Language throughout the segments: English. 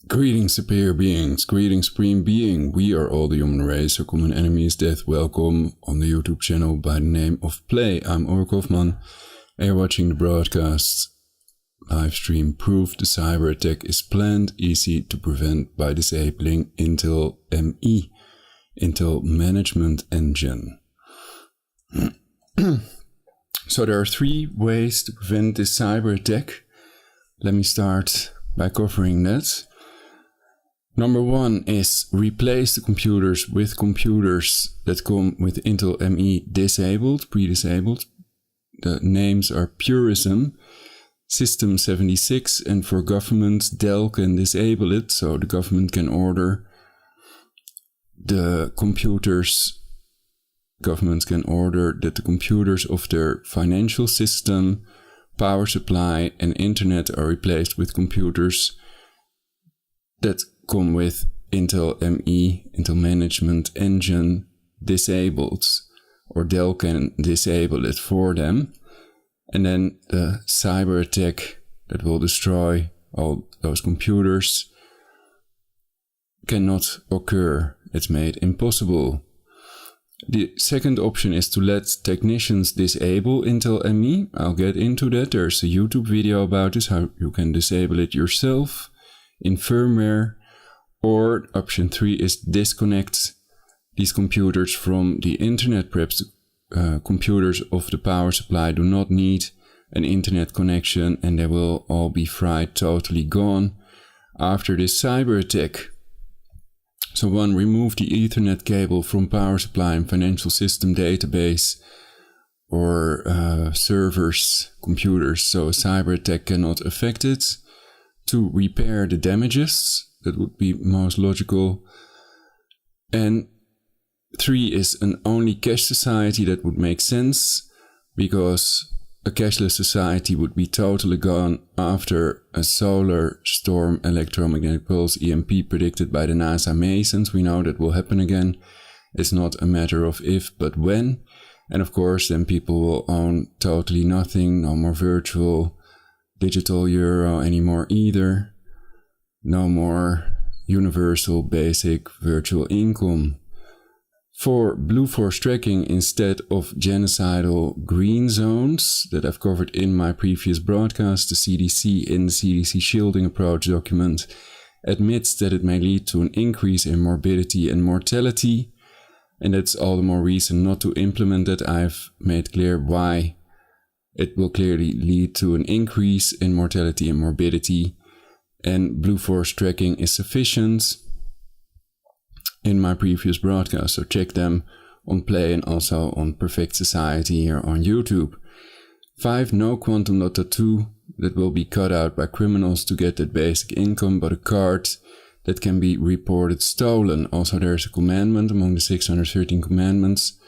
Greetings, superior beings. Greetings, supreme being. We are all the human race. Our common enemy is death. Welcome on the YouTube channel by the name of Play. I'm Ork Hoffman, and you're watching the broadcast live stream. Proof the cyber attack is planned, easy to prevent by disabling Intel ME, Intel Management Engine. So there are 3 ways to prevent this cyber attack. Let me start by covering that. Number 1 is replace the computers with computers that come with Intel ME disabled, pre-disabled. The names are Purism, System 76, and for government, Dell can disable it, so the government can order the computers. Governments can order that the computers of their financial system, power supply, and internet are replaced with computers that come with Intel ME, Intel Management Engine, disabled, or Dell can disable it for them. And then the cyber attack that will destroy all those computers cannot occur. It's made impossible. The second option is to let technicians disable Intel ME. I'll get into that. There's a YouTube video about this, how you can disable it yourself in firmware. Or option 3 is disconnect these computers from the internet. Perhaps computers of the power supply do not need an internet connection and they will all be fried, totally gone after this cyber attack. So 1, remove the Ethernet cable from power supply and financial system database or servers, computers, so a cyber attack cannot affect it. 2, repair the damages. That would be most logical. And 3 is an only cash society. That would make sense because a cashless society would be totally gone after a solar storm electromagnetic pulse EMP predicted by the NASA Masons. We know that will happen again. It's not a matter of if but when. And of course then people will own totally nothing. No more virtual digital euro anymore either. No more universal basic virtual income. For blue force tracking instead of genocidal green zones that I've covered in my previous broadcast, the CDC in the CDC shielding approach document admits that it may lead to an increase in morbidity and mortality, and that's all the more reason not to implement that. I've made clear why it will clearly lead to an increase in mortality and morbidity, and blue force tracking is sufficient in my previous broadcast, so check them on Play and also on Perfect Society here on YouTube. 5, no quantum dot tattoo that will be cut out by criminals to get that basic income, but a card that can be reported stolen. Also there's a commandment among the 613 commandments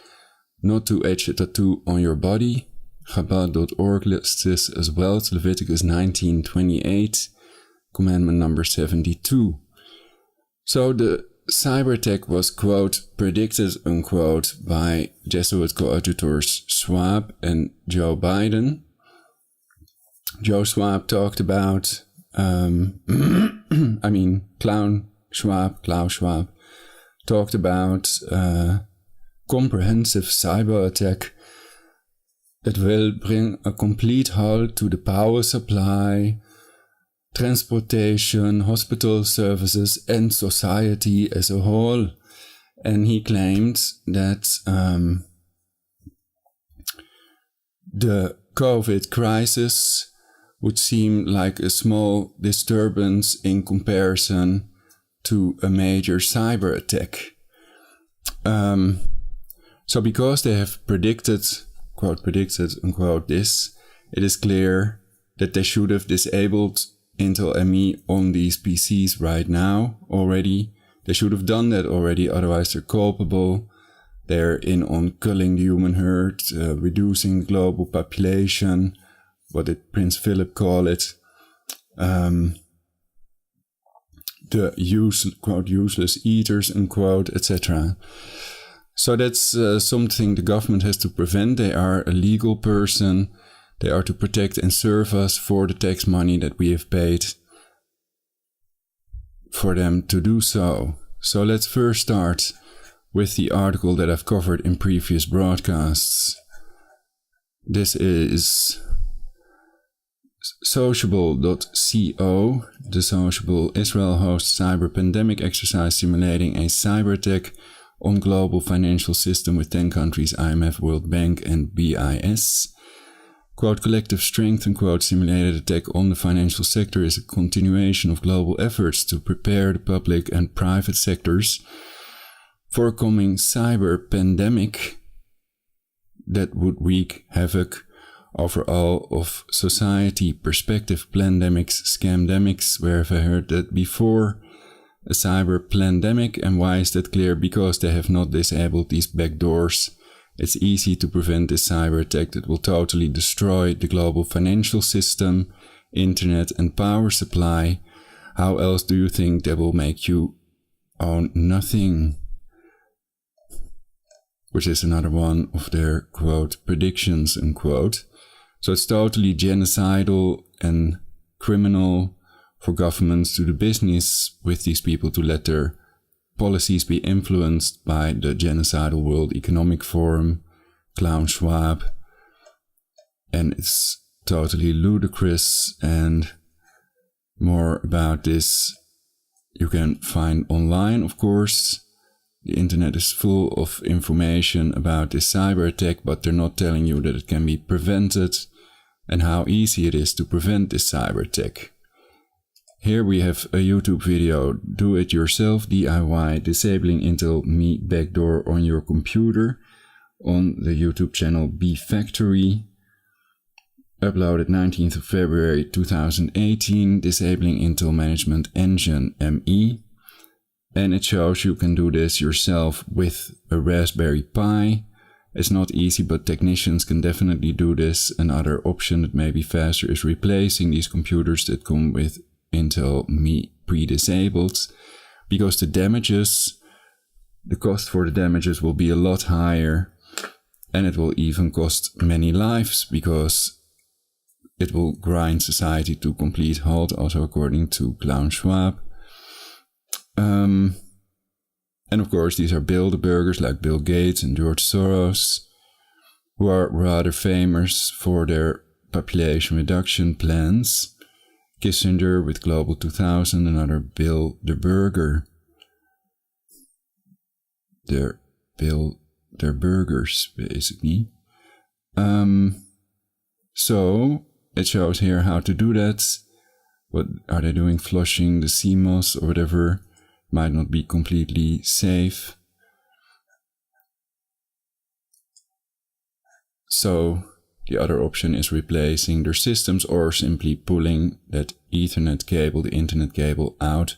not to etch a tattoo on your body. Chabad.org lists this as well. It's Leviticus 19:28, commandment number 72. So the cyber attack was, quote, predicted, unquote, by Jesuit coadjutors Schwab and Joe Biden. Joe Schwab talked about, Klaus Schwab talked about comprehensive cyber attack that will bring a complete halt to the power supply, transportation, hospital services, and society as a whole. And he claimed that the COVID crisis would seem like a small disturbance in comparison to a major cyber attack. So because they have predicted, quote, predicted, unquote, this, it is clear that they should have disabled Intel ME on these PCs right now already. They should have done that already, otherwise they're culpable. They're in on culling the human herd, reducing the global population, what did Prince Philip call it? The quote, useless eaters, unquote, etc. So that's something the government has to prevent. They are a legal person. They are to protect and serve us for the tax money that we have paid for them to do so. So let's first start with the article that I've covered in previous broadcasts. This is Sociable.co. The Sociable Israel hosts cyber pandemic exercise simulating a cyber attack on global financial system with 10 countries, IMF, World Bank and BIS. Quote, collective strength, unquote, simulated attack on the financial sector is a continuation of global efforts to prepare the public and private sectors for a coming cyber pandemic that would wreak havoc over all of society. Perspective, pandemics, scamdemics, where have I heard that before? A cyber pandemic, and why is that clear? Because they have not disabled these backdoors. It's easy to prevent this cyber attack that will totally destroy the global financial system, internet and power supply. How else do you think they will make you own nothing? Which is another one of their, quote, predictions, unquote. So it's totally genocidal and criminal for governments to do business with these people, to let their policies be influenced by the genocidal World Economic Forum, Klaus Schwab, and it's totally ludicrous. And more about this you can find online, of course. The internet is full of information about this cyber attack, but they're not telling you that it can be prevented and how easy it is to prevent this cyber attack. Here we have a YouTube video, do it yourself, DIY, disabling Intel Me Backdoor on your computer, on the YouTube channel bFactory, uploaded 19th of February 2018, disabling Intel Management Engine ME. And it shows you can do this yourself with a Raspberry Pi. It's not easy, but technicians can definitely do this. Another option that may be faster is replacing these computers that come with Intel Me pre-disabled, because the cost for the damages will be a lot higher, and it will even cost many lives, because it will grind society to complete halt, also according to Klaus Schwab. And of course these are Bilderbergers like Bill Gates and George Soros, who are rather famous for their population reduction plans. Kissinger with Global 2000, another Bilderberger. They're Bilderbergers, basically. So it shows here how to do that. What are they doing? Flushing the CMOS or whatever. Might not be completely safe. So the other option is replacing their systems or simply pulling that Ethernet cable, the internet cable, out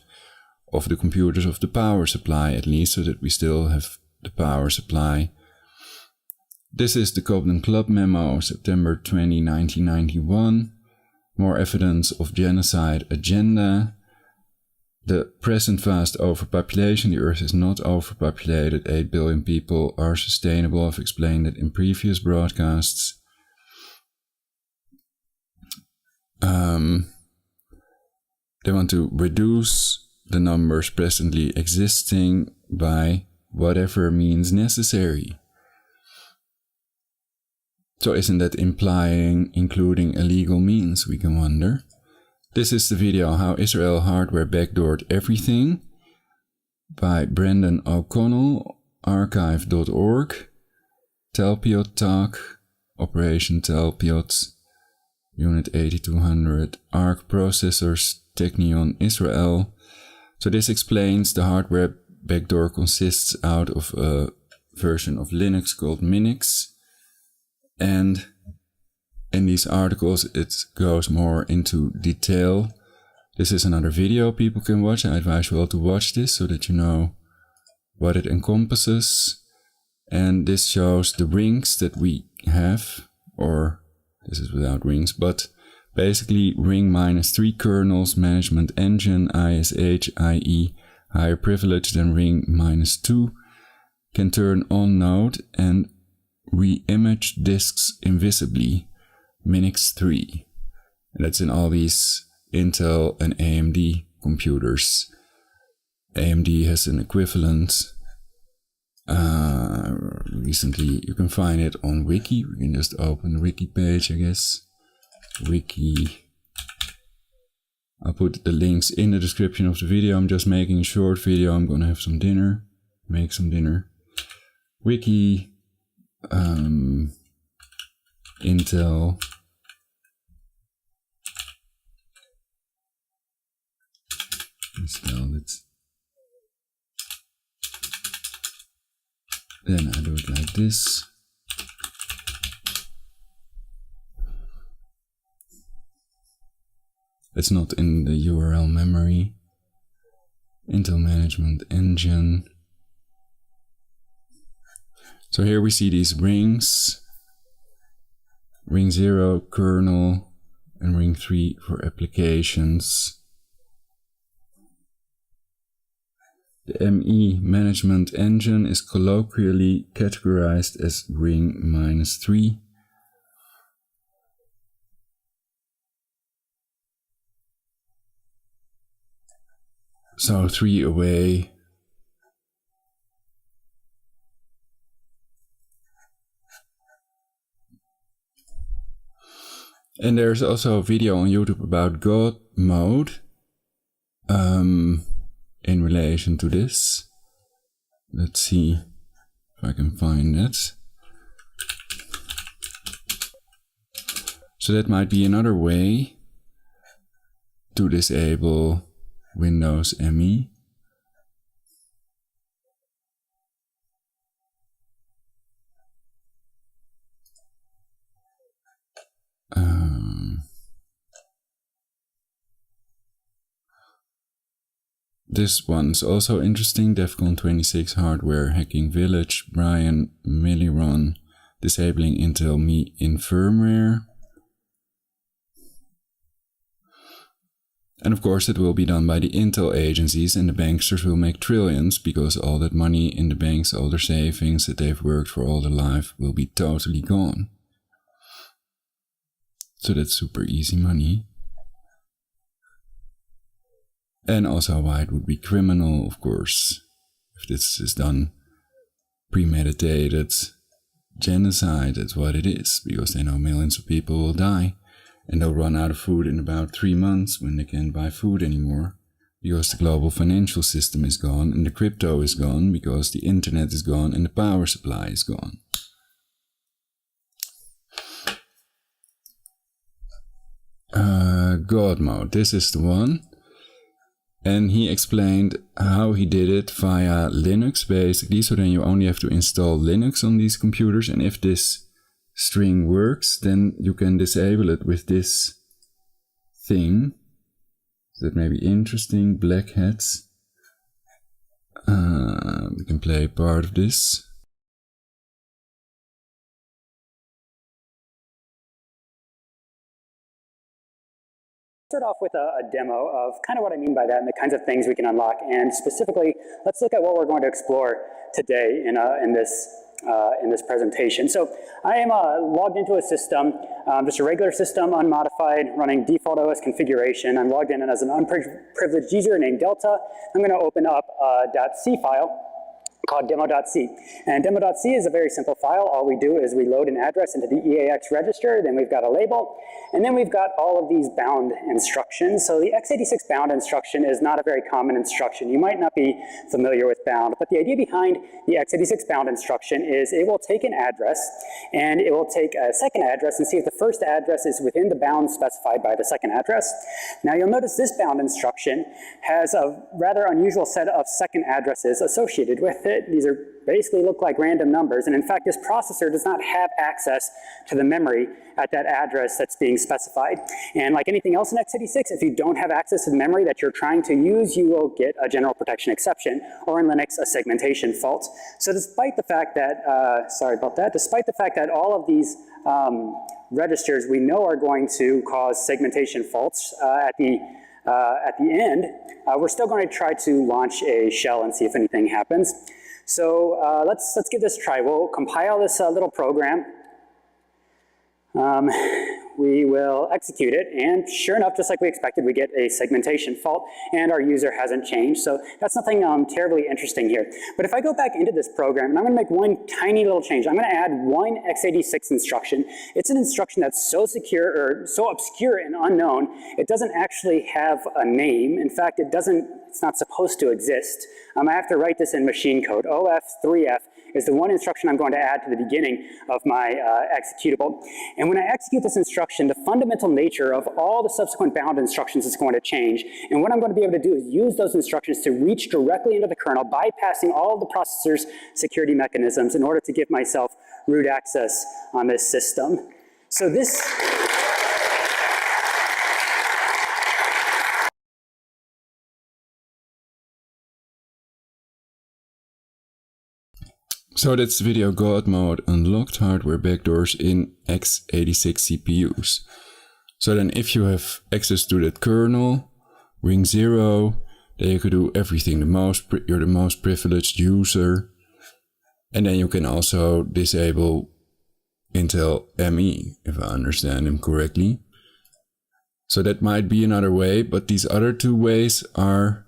of the computers, of the power supply at least, so that we still have the power supply. This is the Cobden Club Memo, September 20, 1991. More evidence of genocide agenda. The present vast overpopulation, the Earth is not overpopulated, 8 billion people are sustainable. I've explained it in previous broadcasts. They want to reduce the numbers presently existing by whatever means necessary. So isn't that including illegal means, we can wonder. This is the video How Israel Hardware Backdoored Everything by Brendan O'Connell, archive.org, Telpiot Talk, Operation Telpiot, Unit 8200, ARC Processors, Technion, Israel. So this explains the hardware backdoor consists out of a version of Linux called MINIX. And in these articles it goes more into detail. This is another video people can watch. I advise you all to watch this so that you know what it encompasses. And this shows the rings that we have, or this is without rings, but basically ring -3 kernels, management engine, ISH, IE, higher privilege than ring -2, can turn on node and re-image disks invisibly, MINIX 3. And that's in all these Intel and AMD computers. AMD has an equivalent. Recently, you can find it on Wiki. We can just open the Wiki page, I guess. Wiki. I'll put the links in the description of the video. I'm just making a short video. I'm gonna have some dinner. Make some dinner. Wiki. Intel. Install it. Then I do it like this. It's not in the URL memory. Intel Management Engine. So here we see these rings. Ring 0, kernel, and ring 3 for applications. The ME Management Engine is colloquially categorized as ring -3. So 3 away. And there's also a video on YouTube about God mode. In relation to this. Let's see if I can find it. So that might be another way to disable Windows ME. This one's also interesting. DEFCON 26 hardware hacking village. Brian Milliron disabling Intel ME in firmware. And of course it will be done by the Intel agencies, and the banksters will make trillions because all that money in the banks, all their savings that they've worked for all their life will be totally gone. So that's super easy money. And also why it would be criminal, of course, if this is done premeditated genocide. That's what it is, because they know millions of people will die and they'll run out of food in about 3 months when they can't buy food anymore, because the global financial system is gone and the crypto is gone, because the internet is gone and the power supply is gone. God mode, this is the one. And he explained how he did it via Linux, basically. So then you only have to install Linux on these computers. And if this string works, then you can disable it with this thing. That may be interesting. Black hats. We can play part of this. Start off with a demo of kind of what I mean by that and the kinds of things we can unlock. And specifically, let's look at what we're going to explore today in this presentation. So I am logged into a system, just a regular system, unmodified, running default OS configuration. I'm logged in as an unprivileged user named Delta. I'm going to open up a .c file called demo.c. And demo.c is a very simple file. All we do is we load an address into the EAX register, then we've got a label, and then we've got all of these bound instructions. So the x86 bound instruction is not a very common instruction. You might not be familiar with bound, but the idea behind the x86 bound instruction is it will take an address and it will take a second address and see if the first address is within the bound specified by the second address. Now you'll notice this bound instruction has a rather unusual set of second addresses associated with it. These are basically look like random numbers, and in fact this processor does not have access to the memory at that address that's being specified. And like anything else in x86, if you don't have access to the memory that you're trying to use, you will get a general protection exception, or in Linux, a segmentation fault. So despite the fact that, despite the fact that all of these registers we know are going to cause segmentation faults at the end, we're still going to try to launch a shell and see if anything happens. So let's give this a try. We'll compile this little program. we will execute it, and sure enough, just like we expected, we get a segmentation fault, and our user hasn't changed. So that's nothing terribly interesting here. But if I go back into this program, and I'm going to make one tiny little change, I'm going to add one x86 instruction. It's an instruction that's so secure, or so obscure and unknown, it doesn't actually have a name. In fact, it's not supposed to exist. I have to write this in machine code. OF3F is the one instruction I'm going to add to the beginning of my executable. And when I execute this instruction, the fundamental nature of all the subsequent bound instructions is going to change. And what I'm going to be able to do is use those instructions to reach directly into the kernel, bypassing all of the processor's security mechanisms in order to give myself root access on this system. So this... So that's video God mode unlocked hardware backdoors in x86 CPUs. So then if you have access to that kernel, ring 0, then you could do everything. You're the most privileged user. And then you can also disable Intel ME, if I understand him correctly. So that might be another way, but these other two ways are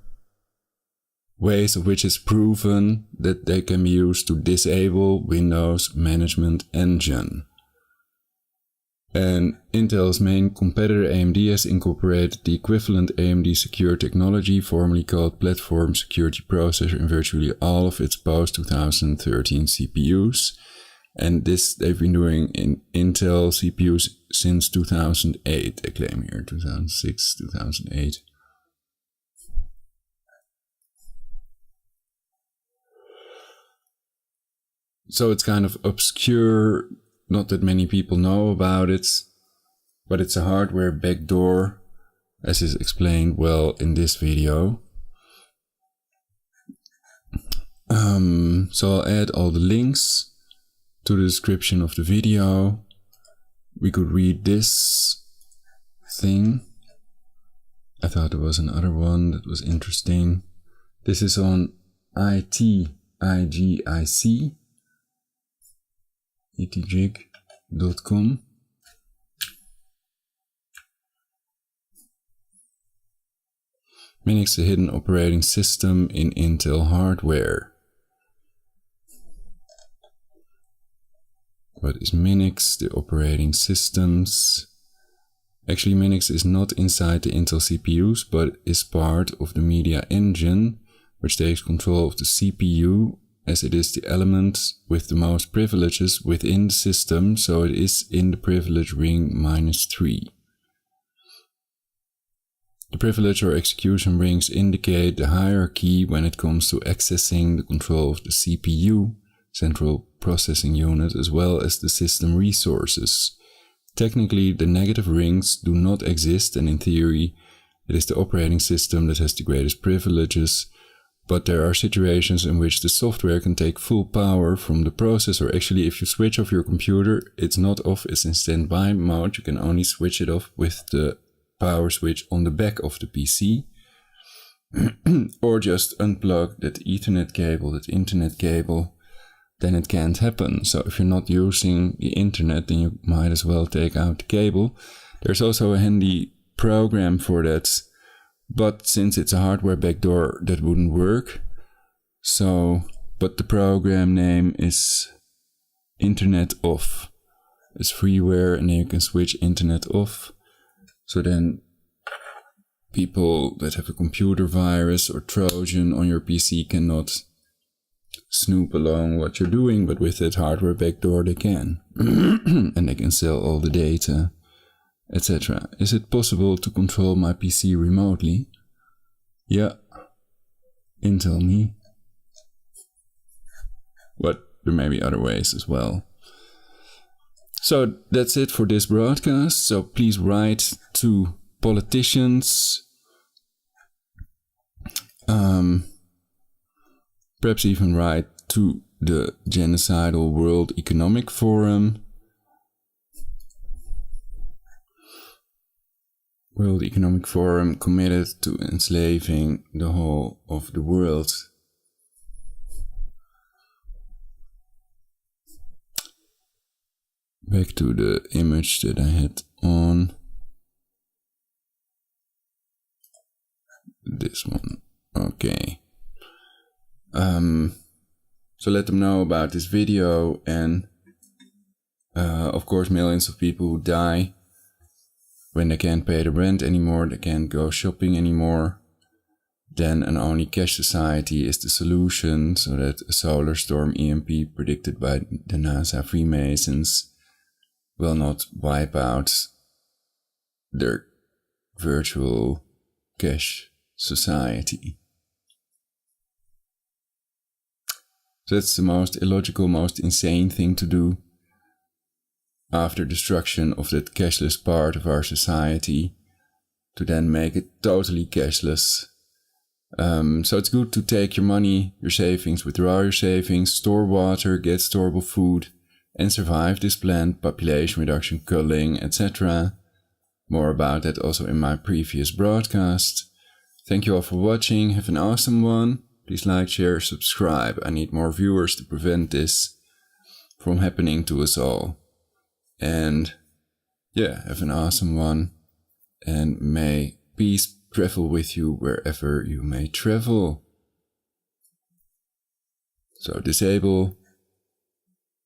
ways of which it's proven that they can be used to disable Windows Management Engine. And Intel's main competitor AMD has incorporated the equivalent AMD Secure technology, formerly called Platform Security Processor, in virtually all of its post-2013 CPUs. And this they've been doing in Intel CPUs since 2008, they claim here, 2006, 2008. So it's kind of obscure, not that many people know about it, but it's a hardware backdoor, as is explained well in this video. So I'll add all the links to the description of the video. We could read this thing. I thought there was another one that was interesting. This is on ITIGIC. ITIGIC.com. MINIX, a hidden operating system in Intel hardware. What is MINIX? The operating systems. Actually, MINIX is not inside the Intel CPUs, but is part of the media engine, which takes control of the CPU, as it is the element with the most privileges within the system, so it is in the privilege ring -3. The privilege or execution rings indicate the hierarchy when it comes to accessing the control of the CPU, Central Processing Unit, as well as the system resources. Technically, the negative rings do not exist, and in theory, it is the operating system that has the greatest privileges. But there are situations in which the software can take full power from the processor. Actually, if you switch off your computer, it's not off, it's in standby mode. You can only switch it off with the power switch on the back of the PC. Or just unplug that Ethernet cable, that internet cable, then it can't happen. So if you're not using the internet, then you might as well take out the cable. There's also a handy program for that. But since it's a hardware backdoor, that wouldn't work. So, but the program name is Internet Off. It's freeware, and then you can switch Internet off. So then people that have a computer virus or Trojan on your PC cannot snoop along what you're doing, but with that hardware backdoor they can. And they can sell all the data, etc. Is it possible to control my PC remotely? Yeah. Intel me. But there may be other ways as well. So that's it for this broadcast. So please write to politicians. Perhaps even write to the Genocidal World Economic Forum. World Economic Forum committed to enslaving the whole of the world. Back to the image that I had on this one. Okay. So let them know about this video, and of course millions of people who die when they can't pay the rent anymore, they can't go shopping anymore. Then an only cash society is the solution, so that a solar storm EMP predicted by the NASA Freemasons will not wipe out their virtual cash society. So that's the most illogical, most insane thing to do after destruction of that cashless part of our society, to then make it totally cashless. So it's good to take your money, your savings, withdraw your savings, store water, get storable food, and survive this planned population reduction, culling, etc. More about that also in my previous broadcast. Thank you all for watching. Have an awesome one. Please like, share, subscribe. I need more viewers to prevent this from happening to us all. And yeah, have an awesome one. And may peace travel with you wherever you may travel. So disable